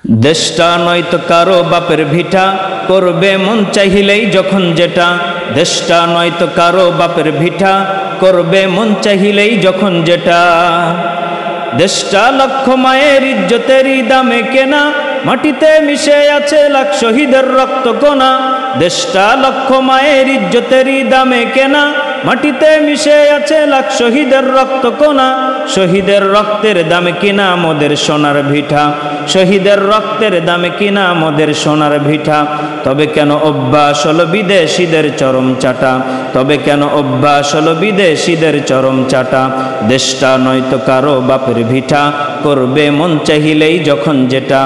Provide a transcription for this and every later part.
দেশটা নয়তো কারো বাপের ভিটা, করবে মন চাহিলেই যখন যেটা। দেশটা নয়তো কারো বাপের ভিটা, করবে মন চাহিলেই যখন যেটা। দেশটা লক্ষ মায়ের ইজ্জতেরই দামে কেনা, মাটিতে মিশে আছে লাখ শহীদের রক্ত কোনা। দেশটা লক্ষ মায়ের ইজ্জতেরই দামে কেনা, মাটিতে মিশে আছে লাখ শহীদের রক্ত কোনা। শহীদের রক্তের দামে কিনা মোদের সোনার ভিটা, শহীদের রক্তের দামে কিনা মোদের সোনার ভিটা। তবে কেন অভ্যাস হলো বিদেশিদের চরম চাটা, তবে কেন অভ্যাস হলো বিদেশিদের চরম চাটা। দেশটা নয়তো কারো বাপের ভিটা, করবে মন চাহিলেই যখন যেটা।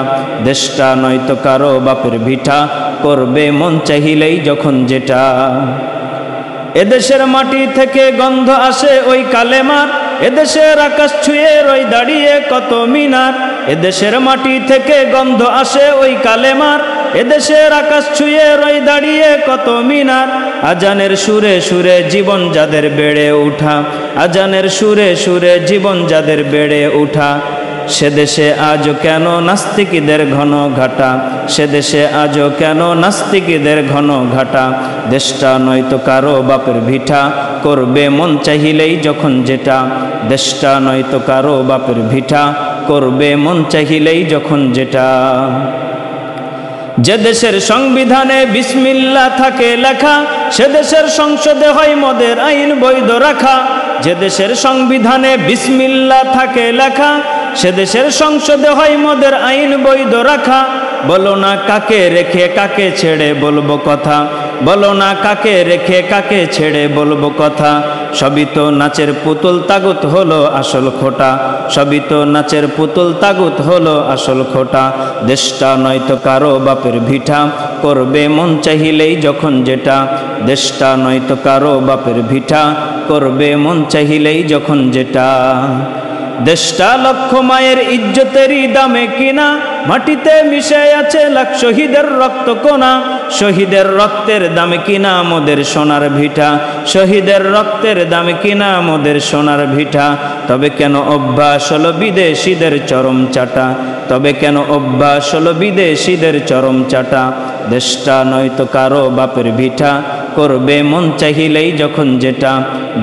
দেশটা নয়তো কারো বাপের ভিটা, করবে মন চাহিলেই যখন যেটা। এদেশের মাটি থেকে গন্ধ আসে ওই কালেমার, এদেশের আকাশ ছুঁয়ে রই দাঁড়িয়ে কত মিনার। এদেশের মাটি থেকে গন্ধ আসে ওই কালেমার, এদেশের আকাশ ছুঁয়ে রই দাঁড়িয়ে কত মিনার। আজানের সুরে সুরে জীবন যাদের বেড়ে উঠা, আজানের সুরে সুরে জীবন যাদের বেড়ে উঠা। সে দেশে আজও কেন নাস্তিকদের ঘন ঘাটা, সে দেশে আজও কেন নাস্তিকদের ঘন ঘাটা। দেশটা নয়তো কারো বাপের ভিটা, করবে মন চাহিলেই যখন যেটা। দেশটা নয়তো কারো বাপের ভিটা, করবে মন চাহিলেই যখন যেটা। যে দেশের সংবিধানে বিসমিল্লাহ থাকে লেখা, সে দেশের সংসদে হয় মদের আইন বৈধ রাখা। যে দেশের সংবিধানে বিসমিল্লাহ থাকে লেখা, সে দেশের সংসদে হয় মদের আইন বৈধ রাখা। বলো না কাকে রেখে কাকে ছেড়ে বলবো কথা, বলো না কাকে রেখে কাকে ছেড়ে বলবো কথা। সবই তো নাচের পুতুল তাগুত হলো আসল খোটা, সবই তো নাচের পুতুল তাগুত হলো আসল খোটা। দেশটা নয়তো কারো বাপের ভিটা, করবে মন চাহিলেই যখন যেটা। দেশটা নয়তো কারো বাপের ভিটা, করবে মন চাহিলেই যখন যেটা। দেশটা লক্ষ মায়ের ইজ্জতেরই দামে কিনা, মাটিতে মিশে আছে লাখ শহীদের রক্ত কোনা। শহীদের রক্তের দামে কিনা মোদের সোনার ভিটা, শহীদের রক্তের দামে কিনা মোদের সোনার ভিটা। তবে কেন অভ্যাস হলো বিদেশিদের চরম চাটা, তবে কেন অভ্যাস হলো বিদেশিদের চরম চাটা। দেশটা নয়তো কারো বাপের ভিটা, করবে মন চাহিলেই যখন যেটা।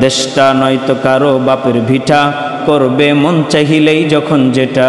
দেশটা নয়তো কারো বাপের ভিটা, করবে মন চাহিলেই যখন যেটা।